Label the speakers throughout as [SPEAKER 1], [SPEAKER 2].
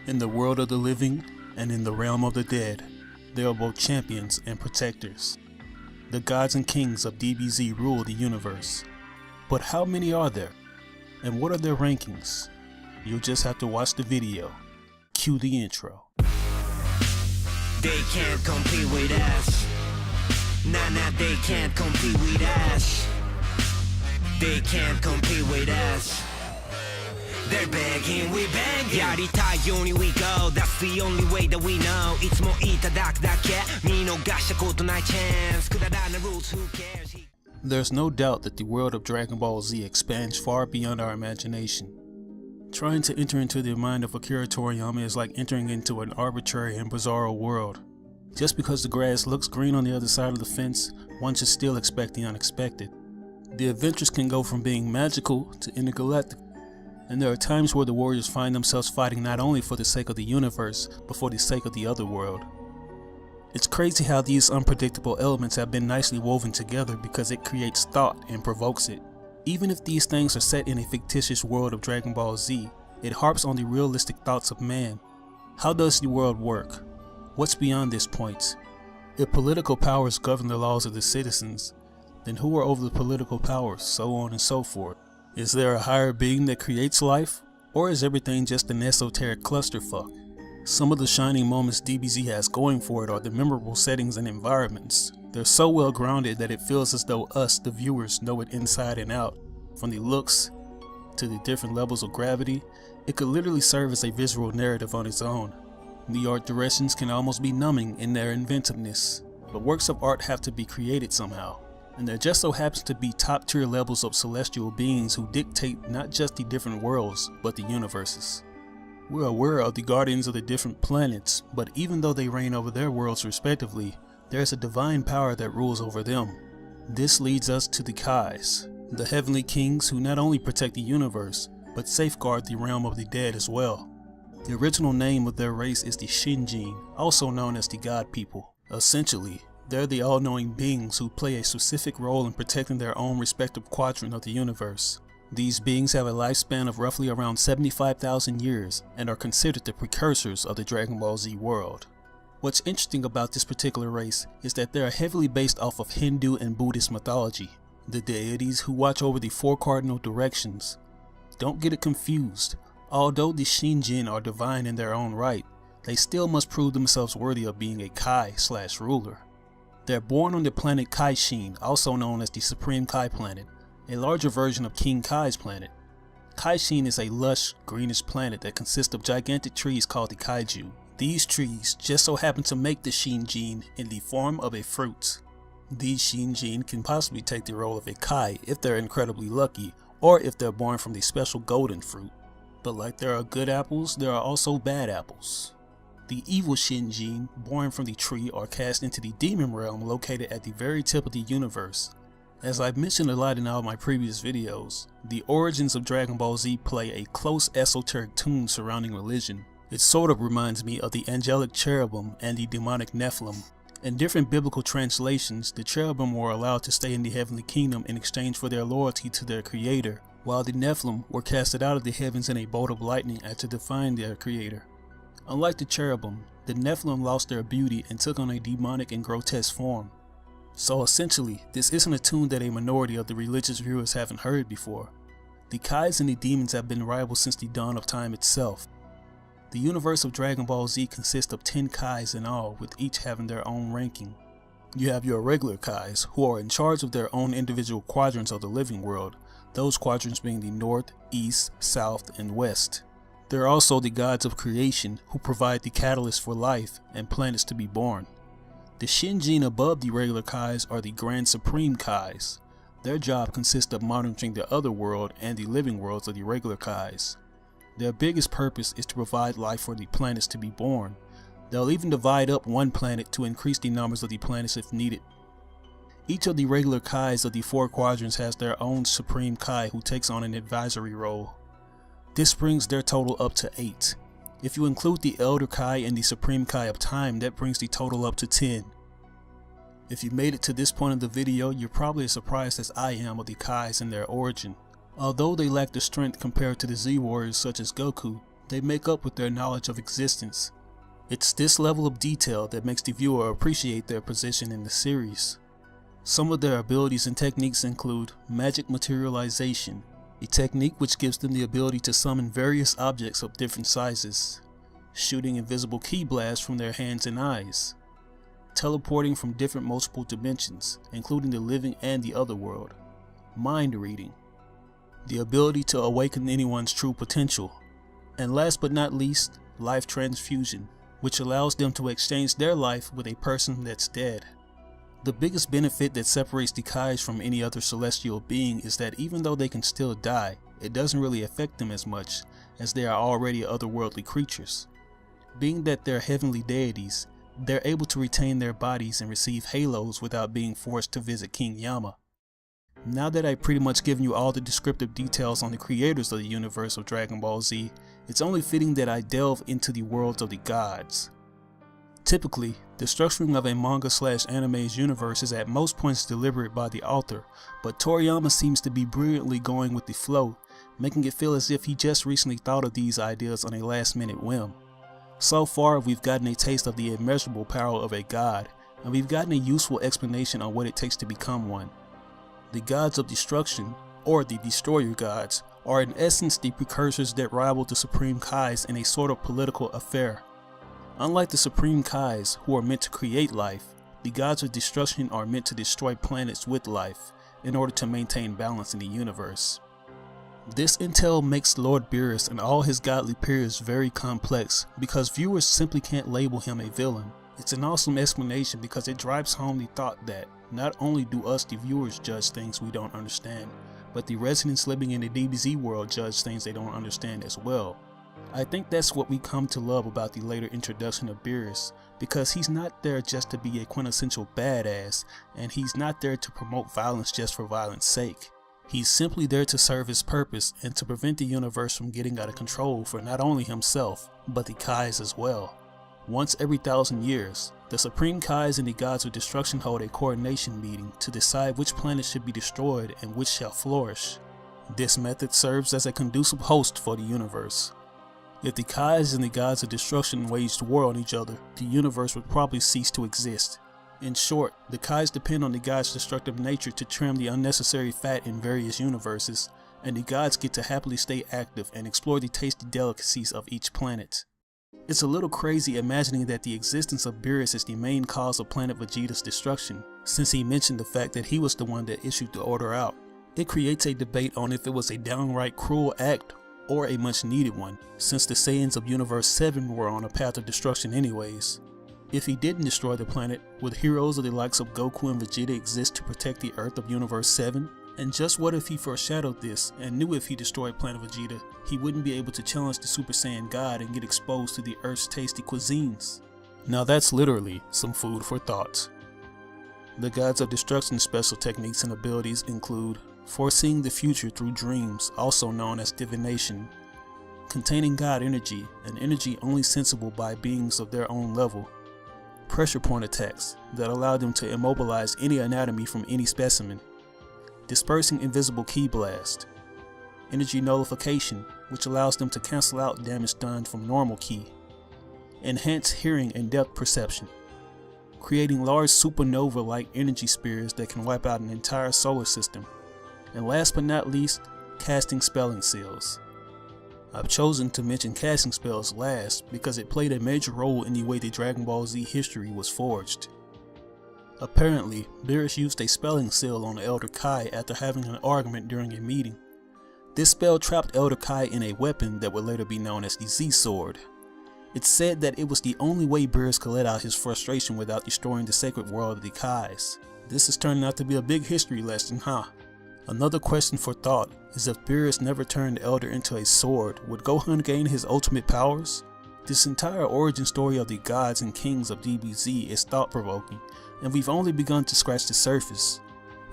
[SPEAKER 1] In the world of the living and in the realm of the dead, there are both champions and protectors. The gods and kings of DBZ rule the universe. But how many are there? And what are their rankings? You'll just have to watch the video. Cue the intro.
[SPEAKER 2] They can't compete with us. Nah, they can't compete with us. They can't compete with us. They're begging, we banging. やりたいように we go. That's the only way that we know. いつもいただくだけ。見逃したことない chance. くだらない rules, who cares?
[SPEAKER 1] There's no doubt that the world of Dragon Ball Z expands far beyond our imagination. Trying to enter into the mind of Akira Toriyama is like entering into an arbitrary and bizarro world. Just because the grass looks green on the other side of the fence, one should still expect the unexpected. The adventures can go from being magical to intergalactic, and there are times where the warriors find themselves fighting not only for the sake of the universe, but for the sake of the other world. It's crazy how these unpredictable elements have been nicely woven together because it creates thought and provokes it. Even if these things are set in a fictitious world of Dragon Ball Z, it harps on the realistic thoughts of man. How does the world work? What's beyond this point? If political powers govern the laws of the citizens, then who are over the political powers, so on and so forth? Is there a higher being that creates life? Or is everything just an esoteric clusterfuck? Some of the shining moments DBZ has going for it are the memorable settings and environments. They're so well grounded that it feels as though us, the viewers, know it inside and out. From the looks to the different levels of gravity, it could literally serve as a visual narrative on its own. The art directions can almost be numbing in their inventiveness, but works of art have to be created somehow, and there just so happens to be top tier levels of celestial beings who dictate not just the different worlds, but the universes. We're aware of the guardians of the different planets, but even though they reign over their worlds respectively, there's a divine power that rules over them. This leads us to the Kais, the heavenly kings who not only protect the universe, but safeguard the realm of the dead as well. The original name of their race is the Shinjin, also known as the God People. Essentially, they're the all-knowing beings who play a specific role in protecting their own respective quadrant of the universe. These beings have a lifespan of roughly around 75,000 years and are considered the precursors of the Dragon Ball Z world. What's interesting about this particular race is that they are heavily based off of Hindu and Buddhist mythology, the deities who watch over the four cardinal directions. Don't get it confused. Although the Shinjin are divine in their own right, they still must prove themselves worthy of being a Kai/ruler. They're born on the planet Kaishin, also known as the Supreme Kai planet, a larger version of King Kai's planet. Kaishin is a lush, greenish planet that consists of gigantic trees called the Kaiju. These trees just so happen to make the Shinjin in the form of a fruit. These Shinjin can possibly take the role of a Kai if they're incredibly lucky, or if they're born from the special golden fruit. But like there are good apples, there are also bad apples. The evil Shinjin, born from the tree, are cast into the demon realm located at the very tip of the universe. As I've mentioned a lot in all my previous videos, the origins of Dragon Ball Z play a close esoteric tune surrounding religion. It sort of reminds me of the angelic cherubim and the demonic Nephilim. In different biblical translations, the cherubim were allowed to stay in the heavenly kingdom in exchange for their loyalty to their creator, while the Nephilim were casted out of the heavens in a bolt of lightning after defying their creator. Unlike the cherubim, the Nephilim lost their beauty and took on a demonic and grotesque form. So essentially, this isn't a tune that a minority of the religious viewers haven't heard before. The Kais and the demons have been rivals since the dawn of time itself. The universe of Dragon Ball Z consists of 10 Kais in all, with each having their own ranking. You have your regular Kais, who are in charge of their own individual quadrants of the living world, those quadrants being the North, East, South, and West. There are also the gods of creation, who provide the catalyst for life and planets to be born. The Shinjin above the regular Kais are the Grand Supreme Kais. Their job consists of monitoring the other world and the living worlds of the regular Kais. Their biggest purpose is to provide life for the planets to be born. They'll even divide up one planet to increase the numbers of the planets if needed. Each of the regular Kais of the four quadrants has their own Supreme Kai who takes on an advisory role. This brings their total up to 8. If you include the Elder Kai and the Supreme Kai of Time, that brings the total up to 10. If you made it to this point of the video, you're probably as surprised as I am of the Kais and their origin. Although they lack the strength compared to the Z warriors such as Goku, they make up with their knowledge of existence. It's this level of detail that makes the viewer appreciate their position in the series. Some of their abilities and techniques include magic materialization, a technique which gives them the ability to summon various objects of different sizes, shooting invisible ki blasts from their hands and eyes, teleporting from different multiple dimensions, including the living and the other world, mind reading, the ability to awaken anyone's true potential, and last but not least, life transfusion, which allows them to exchange their life with a person that's dead. The biggest benefit that separates the Kais from any other celestial being is that even though they can still die, it doesn't really affect them as much, as they are already otherworldly creatures. Being that they're heavenly deities, they're able to retain their bodies and receive halos without being forced to visit King Yama. Now that I've pretty much given you all the descriptive details on the creators of the universe of Dragon Ball Z, it's only fitting that I delve into the worlds of the gods. Typically, the structuring of a manga/anime's universe is at most points deliberate by the author, but Toriyama seems to be brilliantly going with the flow, making it feel as if he just recently thought of these ideas on a last-minute whim. So far, we've gotten a taste of the immeasurable power of a god, and we've gotten a useful explanation on what it takes to become one. The gods of destruction, or the destroyer gods, are in essence the precursors that rival the Supreme Kais in a sort of political affair. Unlike the Supreme Kais, who are meant to create life, the gods of destruction are meant to destroy planets with life, in order to maintain balance in the universe. This intel makes Lord Beerus and all his godly peers very complex, because viewers simply can't label him a villain. It's an awesome explanation because it drives home the thought that not only do us the viewers judge things we don't understand, but the residents living in the DBZ world judge things they don't understand as well. I think that's what we come to love about the later introduction of Beerus, because he's not there just to be a quintessential badass, and he's not there to promote violence just for violence sake. He's simply there to serve his purpose and to prevent the universe from getting out of control for not only himself, but the Kais as well. Once every 1,000 years, the Supreme Kais and the Gods of Destruction hold a coordination meeting to decide which planet should be destroyed and which shall flourish. This method serves as a conducive host for the universe. If the Kais and the Gods of Destruction waged war on each other, the universe would probably cease to exist. In short, the Kais depend on the Gods' destructive nature to trim the unnecessary fat in various universes, and the Gods get to happily stay active and explore the tasty delicacies of each planet. It's a little crazy imagining that the existence of Beerus is the main cause of Planet Vegeta's destruction, since he mentioned the fact that he was the one that issued the order out. It creates a debate on if it was a downright cruel act or a much needed one, since the Saiyans of Universe 7 were on a path of destruction anyways. If he didn't destroy the planet, would heroes of the likes of Goku and Vegeta exist to protect the Earth of Universe 7? And just what if he foreshadowed this and knew if he destroyed Planet Vegeta, he wouldn't be able to challenge the Super Saiyan God and get exposed to the Earth's tasty cuisines? Now that's literally some food for thought. The Gods of Destruction's special techniques and abilities include foreseeing the future through dreams, also known as divination, containing God energy, an energy only sensible by beings of their own level, pressure point attacks that allow them to immobilize any anatomy from any specimen, dispersing invisible ki blast, energy nullification, which allows them to cancel out damage done from normal ki, enhanced hearing and depth perception, creating large supernova-like energy spheres that can wipe out an entire solar system, and last but not least, casting spelling seals. I've chosen to mention casting spells last because it played a major role in the way the Dragon Ball Z history was forged. Apparently, Beerus used a spelling seal on the Elder Kai after having an argument during a meeting. This spell trapped Elder Kai in a weapon that would later be known as the Z-Sword. It's said that it was the only way Beerus could let out his frustration without destroying the sacred world of the Kais. This is turning out to be a big history lesson, huh? Another question for thought is if Beerus never turned Elder into a sword, would Gohan gain his ultimate powers? This entire origin story of the gods and kings of DBZ is thought-provoking, and we've only begun to scratch the surface.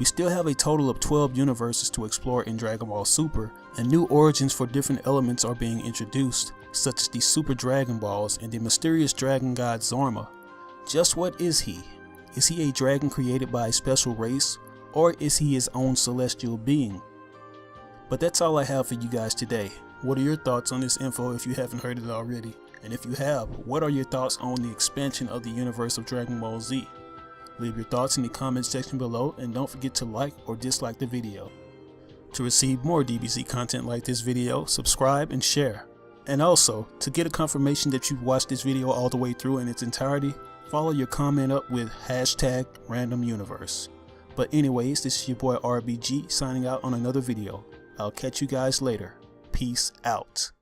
[SPEAKER 1] We still have a total of 12 universes to explore in Dragon Ball Super, and new origins for different elements are being introduced, such as the Super Dragon Balls and the mysterious dragon god Zorma. Just what is he? Is he a dragon created by a special race, or is he his own celestial being? But that's all I have for you guys today. What are your thoughts on this info if you haven't heard it already? And if you have, what are your thoughts on the expansion of the universe of Dragon Ball Z? Leave your thoughts in the comment section below and don't forget to like or dislike the video. To receive more DBZ content like this video, subscribe and share. And also, to get a confirmation that you've watched this video all the way through in its entirety, follow your comment up with #RandomUniverse. But anyways, this is your boy RBG signing out on another video. I'll catch you guys later. Peace out.